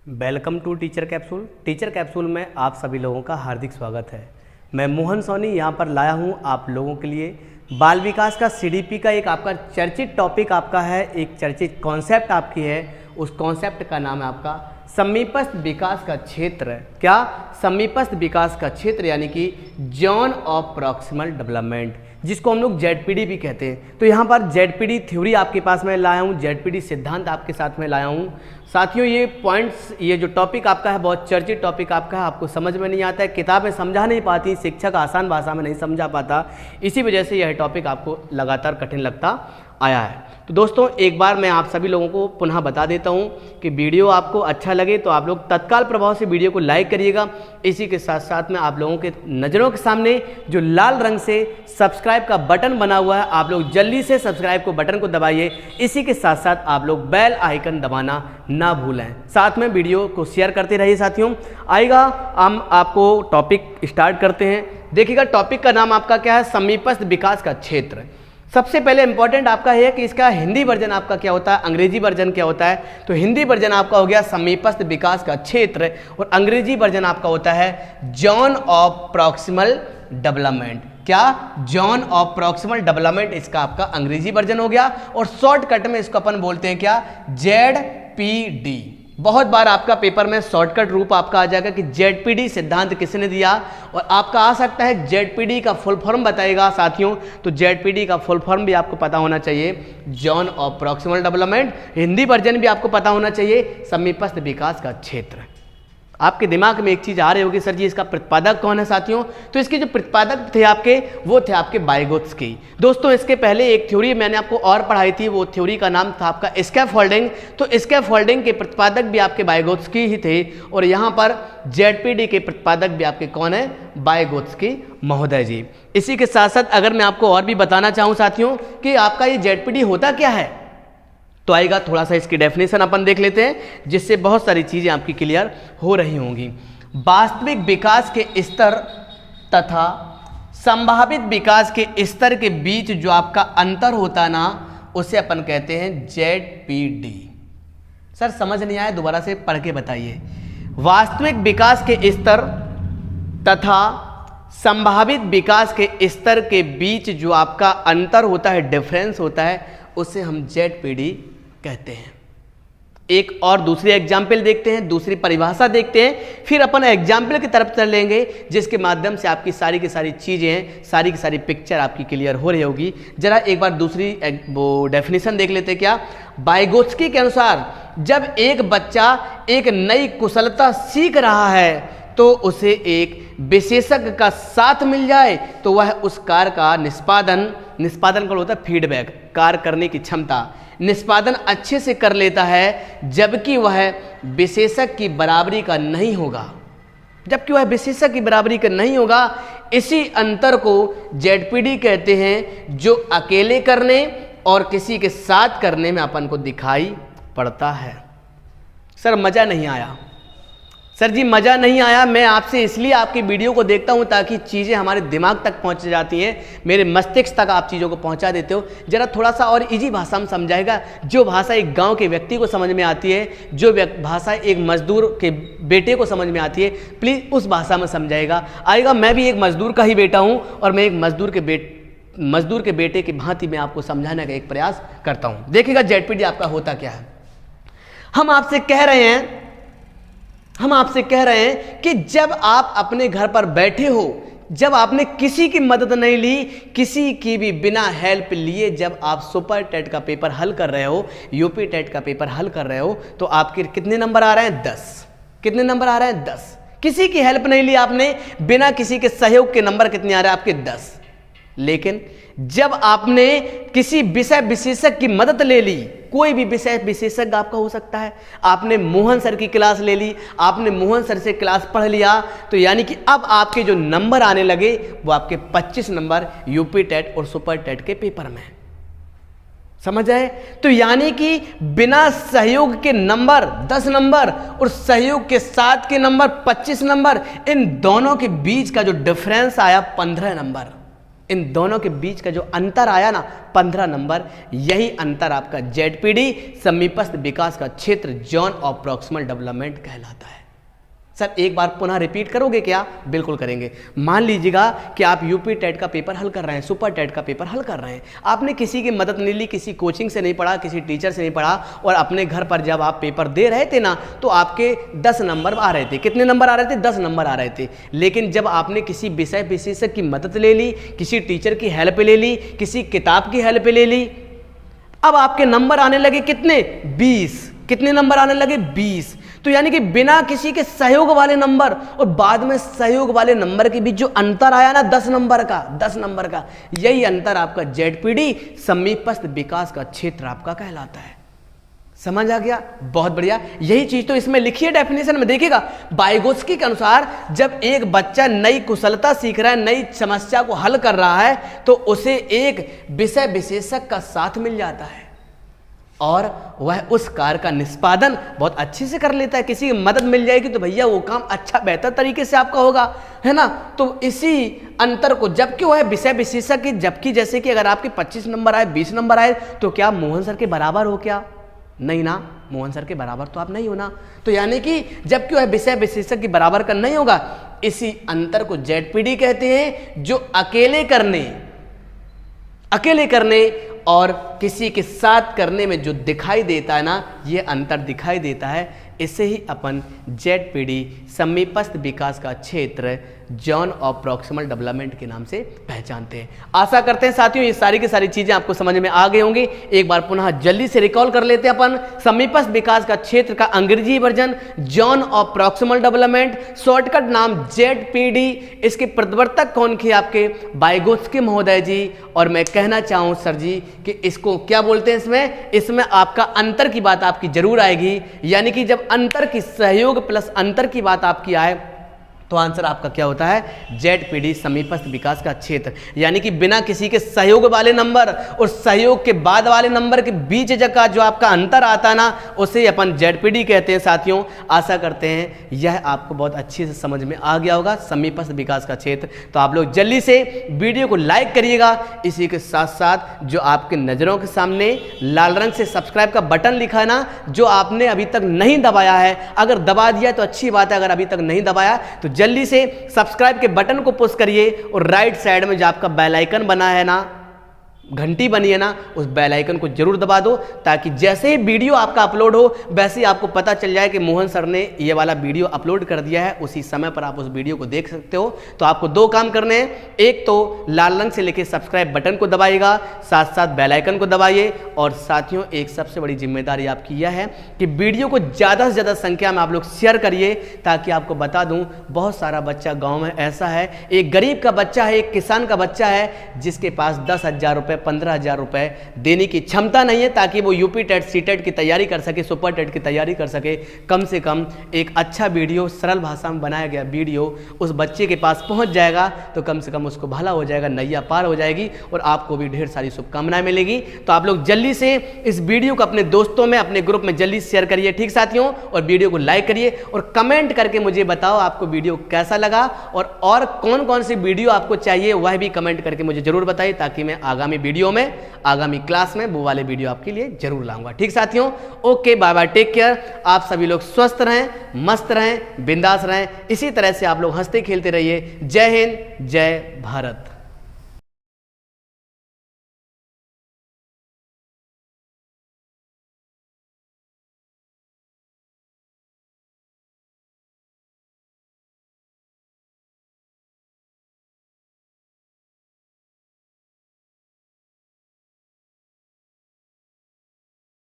Welcome to teacher capsule. Teacher capsule में आप सभी लोगों का हार्दिक स्वागत है। मैं मोहन सोनी यहाँ पर लाया हूँ आप लोगों के लिए बाल विकास का सीडीपी का एक आपका चर्चित टॉपिक आपका है, एक चर्चित कॉन्सेप्ट आपकी है। उस कॉन्सेप्ट का नाम है आपका समीपस्थ विकास का क्षेत्र। क्या? समीपस्थ विकास का क्षेत्र, यानी कि जोन ऑफ प्रॉक्सिमल डेवलपमेंट, जिसको हम लोग जेडपीडी भी कहते हैं। तो यहाँ पर जेडपीडी थ्योरी आपके पास में लाया हूँ, जेडपीडी सिद्धांत आपके साथ में लाया हूँ। साथियों, ये पॉइंट्स, ये जो टॉपिक आपका है बहुत चर्चित टॉपिक आपका है, आपको समझ में नहीं आता है, किताबें समझा नहीं पाती, शिक्षक आसान भाषा में नहीं समझा पाता, इसी वजह से यह टॉपिक आपको लगातार कठिन लगता आया है। तो दोस्तों, एक बार मैं आप सभी लोगों को पुनः बता देता हूं कि वीडियो आपको अच्छा लगे तो आप लोग तत्काल प्रभाव से वीडियो को लाइक करिएगा। इसी के साथ साथ में आप लोगों के नज़रों के सामने जो लाल रंग से सब्सक्राइब का बटन बना हुआ है, आप लोग जल्दी से सब्सक्राइब को बटन को दबाइए। इसी के साथ साथ आप लोग बेल आइकन दबाना ना भूलें, साथ में वीडियो को शेयर करते रहिए। साथियों, आएगा हम आपको टॉपिक स्टार्ट करते हैं। देखिएगा, टॉपिक का नाम आपका क्या है? समीपस्थ विकास का क्षेत्र। सबसे पहले इंपॉर्टेंट आपका है कि इसका हिंदी वर्जन आपका क्या होता है, अंग्रेजी वर्जन क्या होता है। तो हिंदी वर्जन आपका हो गया समीपस्थ विकास का क्षेत्र, और अंग्रेजी वर्जन आपका होता है जोन ऑफ प्रॉक्सिमल डेवलपमेंट। क्या? जोन ऑफ प्रॉक्सिमल डेवलपमेंट इसका आपका अंग्रेजी वर्जन हो गया, और शॉर्टकट में इसको अपन बोलते हैं क्या? जेडपीडी। बहुत बार आपका पेपर में शॉर्टकट रूप आपका आ जाएगा कि जेडपीडी सिद्धांत किसने दिया, और आपका आ सकता है जेडपीडी का फुल फॉर्म बताएगा। साथियों, तो जेडपीडी का फुल फॉर्म भी आपको पता होना चाहिए, zone of proximal development. Hindi version भी आपको पता होना चाहिए, समीपस्थ विकास का क्षेत्र। आपके दिमाग में एक चीज आ रही होगी, सर जी इसका प्रतिपादक कौन है? साथियों, तो इसके जो प्रतिपादक थे आपके, वो थे आपके वाइगोत्स्की। दोस्तों, इसके पहले एक थ्योरी मैंने आपको और पढ़ाई थी, वो थ्योरी का नाम था आपका स्कैफोल्डिंग। तो स्कैफोल्डिंग के प्रतिपादक भी आपके वाइगोत्स्की ही थे, और यहाँ पर जेडपीडी के प्रतिपादक भी आपके कौन है? वाइगोत्स्की महोदय जी। इसी के साथ साथ अगर मैं आपको और भी बताना चाहूँ साथियों कि आपका ये जेडपीडी होता क्या है, तो आएगा थोड़ा सा इसकी डेफिनेशन अपन देख लेते हैं, जिससे बहुत सारी चीज़ें आपकी क्लियर हो रही होंगी। वास्तविक विकास के स्तर तथा संभावित विकास के स्तर के बीच जो आपका अंतर होता ना, उसे अपन कहते हैं जेडपीडी। सर समझ नहीं आया, दोबारा से पढ़ के बताइए। वास्तविक विकास के स्तर तथा संभावित विकास के स्तर के बीच जो आपका अंतर होता है, डिफरेंस होता है, उसे हम जेडपीडी कहते हैं। एक और दूसरी एग्जाम्पल देखते हैं, दूसरी परिभाषा देखते हैं, फिर अपन एग्जाम्पल की तरफ चलेंगे, जिसके माध्यम से आपकी सारी की सारी चीजें, सारी की सारी पिक्चर आपकी क्लियर हो रही होगी। जरा एक बार दूसरी वो डेफिनेशन देख लेते हैं। क्या? वाइगोत्स्की के अनुसार जब एक बच्चा एक नई कुशलता सीख रहा है, तो उसे एक विशेषज्ञ का साथ मिल जाए तो वह उस कार्य का निष्पादन का होता है फीडबैक, कार्य करने की क्षमता, निष्पादन अच्छे से कर लेता है, जबकि वह विशेषज्ञ की बराबरी का नहीं होगा। इसी अंतर को जेडपीडी कहते हैं, जो अकेले करने और किसी के साथ करने में अपन को दिखाई पड़ता है। सर मजा नहीं आया? सर जी मज़ा नहीं आया। मैं आपसे इसलिए आपकी वीडियो को देखता हूं ताकि चीज़ें हमारे दिमाग तक पहुंच जाती हैं, मेरे मस्तिष्क तक आप चीज़ों को पहुंचा देते हो। जरा थोड़ा सा और इजी भाषा में समझाएगा, जो भाषा एक गांव के व्यक्ति को समझ में आती है, जो भाषा एक मजदूर के बेटे को समझ में आती है, प्लीज़ उस भाषा में समझाएगा। आएगा, मैं भी एक मजदूर का ही बेटा हूँ, और मैं एक मजदूर के बेटे की भांति मैं आपको समझाने का एक प्रयास करता हूँ। देखिएगा जेडपीडी आपका होता क्या है। हम आपसे कह रहे हैं कि जब आप अपने घर पर बैठे हो, जब आपने किसी की मदद नहीं ली, किसी की भी बिना हेल्प लिए, जब आप सुपर टेट का पेपर हल कर रहे हो, यूपी टेट का पेपर हल कर रहे हो, तो आपके कितने नंबर आ रहे हैं? 10। कितने नंबर आ रहे हैं? 10। किसी की हेल्प नहीं ली आपने, बिना किसी के सहयोग के नंबर कितने आ रहे हैं आपके? 10। लेकिन जब आपने किसी विषय विशेषज्ञ की मदद ले ली, कोई भी विषय विशेषज्ञ आपका हो सकता है, आपने मोहन सर की क्लास ले ली, आपने मोहन सर से क्लास पढ़ लिया, तो यानी कि अब आपके जो नंबर आने लगे वो आपके 25 नंबर यूपी टेट और सुपर टेट के पेपर में। समझ आए? तो यानी कि बिना सहयोग के नंबर 10 नंबर और सहयोग के साथ के नंबर 25 नंबर, इन दोनों के बीच का जो डिफरेंस आया 15 नंबर। इन दोनों के बीच का जो अंतर आया ना 15 नंबर, यही अंतर आपका जेडपीडी समीपस्थ विकास का क्षेत्र जोन ऑफ प्रॉक्सिमल डेवलपमेंट कहलाता है। सर एक बार पुनः रिपीट करोगे क्या? बिल्कुल करेंगे। मान लीजिएगा कि आप यूपी टेट का पेपर हल कर रहे हैं, सुपर टेट का पेपर हल कर रहे हैं, आपने किसी की मदद नहीं ली, किसी कोचिंग से नहीं पढ़ा, किसी टीचर से नहीं पढ़ा, और अपने घर पर जब आप पेपर दे रहे थे ना तो आपके 10 नंबर आ रहे थे। कितने नंबर आ रहे थे? 10 नंबर आ रहे थे। लेकिन जब आपने किसी विषय विशेषज्ञ की मदद ले ली, किसी टीचर की हेल्प ले ली, किसी किताब की हेल्प ले ली, अब आपके नंबर आने लगे कितने? 20। कितने नंबर आने लगे? 20। तो यानी कि बिना किसी के सहयोग वाले नंबर और बाद में सहयोग वाले नंबर के बीच जो अंतर आया ना 10 नंबर का, यही अंतर आपका जेडपीडी समीपस्थ विकास का क्षेत्र आपका कहलाता है। समझ आ गया? बहुत बढ़िया। यही चीज तो इसमें लिखी है डेफिनेशन में, देखिएगा वाइगोत्स्की के अनुसार जब एक बच्चा नई कुशलता सीख रहा है, नई समस्या को हल कर रहा है, तो उसे एक विषय विशेषज्ञ का साथ मिल जाता है और वह उस कार्य का निष्पादन बहुत अच्छे से कर लेता है। किसी की मदद मिल जाएगी तो भैया वो काम अच्छा बेहतर तरीके से आपका होगा, है ना। तो इसी अंतर को, जबकि वह विषय विशेषज्ञ, जबकि जैसे कि अगर आपके 25 नंबर आए, 20 नंबर आए, तो क्या मोहन सर के बराबर हो? क्या नहीं ना, मोहन सर के बराबर तो आप नहीं हो ना। तो यानी कि जबकि वह विषय विशेषज्ञ के बराबर का नहीं होगा, इसी अंतर को जेडपीडी कहते हैं, जो अकेले करने और किसी के साथ करने में जो दिखाई देता है ना, ये अंतर दिखाई देता है। इसे ही अपन जेडपीडी समीपस्थ विकास का क्षेत्र जोन ऑफ प्रॉक्सिमल डेवलपमेंट के नाम से पहचानते हैं। आशा करते हैं साथियों ये सारी की सारी चीजें आपको समझ में आ गई होंगी। एक बार पुनः जल्दी से रिकॉल कर लेते हैं अपन। समीपस्थ विकास का क्षेत्र का अंग्रेजी version zone of proximal development, shortcut नाम जेडपीडी। इसके प्रवर्तक कौन थे? आपके वाइगोत्स्की महोदय जी। और मैं कहना चाहूँ सर जी कि इसको क्या बोलते हैं? इसमें आपका अंतर की बात आपकी जरूर आएगी, यानी कि जब अंतर की सहयोग प्लस अंतर की बात आपकी आए तो आंसर आपका क्या होता है? जेडपीडी समीपस्थ विकास का क्षेत्र। यानी कि बिना किसी के सहयोग वाले नंबर और सहयोग के बाद वाले नंबर के बीच का जो आपका अंतर आता है ना, उसे अपन जेडपीडी कहते हैं साथियों। आशा करते हैं यह आपको बहुत अच्छे से समझ में आ गया होगा, समीपस्थ विकास का क्षेत्र। तो आप लोग जल्दी से वीडियो को लाइक करिएगा। इसी के साथ साथ जो आपके नज़रों के सामने लाल रंग से सब्सक्राइब का बटन लिखा है ना, जो आपने अभी तक नहीं दबाया है, अगर दबा दिया तो अच्छी बात है, अगर अभी तक नहीं दबाया तो जल्दी से सब्सक्राइब के बटन को पुश करिए और राइट साइड में जो आपका बेल आइकन बना है ना, घंटी बनी है ना, उस बेल आइकन को जरूर दबा दो, ताकि जैसे ही वीडियो आपका अपलोड हो वैसे ही आपको पता चल जाए कि मोहन सर ने ये वाला वीडियो अपलोड कर दिया है। उसी समय पर आप उस वीडियो को देख सकते हो। तो आपको 2 काम करने हैं, एक तो लाल रंग से लेके सब्सक्राइब बटन को दबाइएगा, साथ साथ बेल आइकन को दबाइए। और साथियों एक सबसे बड़ी जिम्मेदारी आपकी यह है कि वीडियो को ज़्यादा से ज़्यादा संख्या में आप लोग शेयर करिए, ताकि आपको बता दूँ बहुत सारा बच्चा गाँव में ऐसा है, एक गरीब का बच्चा है, एक किसान का बच्चा है, जिसके पास 10,000 रुपये 15,000 रुपए देने की क्षमता नहीं है, ताकि वो यूपी टेट सी टेट की तैयारी कर सके, सुपर टेट की तैयारी कर सके। कम से कम एक अच्छा वीडियो, सरल भाषा में बनाया गया वीडियो उस बच्चे के पास पहुंच जाएगा तो कम से कम उसको भला हो जाएगा, नैया पार हो जाएगी और आपको भी ढेर सारी शुभकामनाएं मिलेगी। तो आप लोग जल्दी से इस वीडियो को अपने दोस्तों में, अपने ग्रुप में जल्दी शेयर करिए, ठीक साथियों, और वीडियो को लाइक करिए और कमेंट करके मुझे बताओ आपको वीडियो कैसा लगा और कौन कौन सी वीडियो आपको चाहिए वह भी कमेंट करके मुझे जरूर बताइए, ताकि मैं आगामी वीडियो में, आगामी क्लास में वो वाले वीडियो आपके लिए जरूर लाऊंगा। ठीक साथियों, okay, bye bye, take care. आप सभी लोग स्वस्थ रहें, मस्त रहें, बिंदास रहें। इसी तरह से आप लोग हंसते खेलते रहिए। जय हिंद, जय भारत।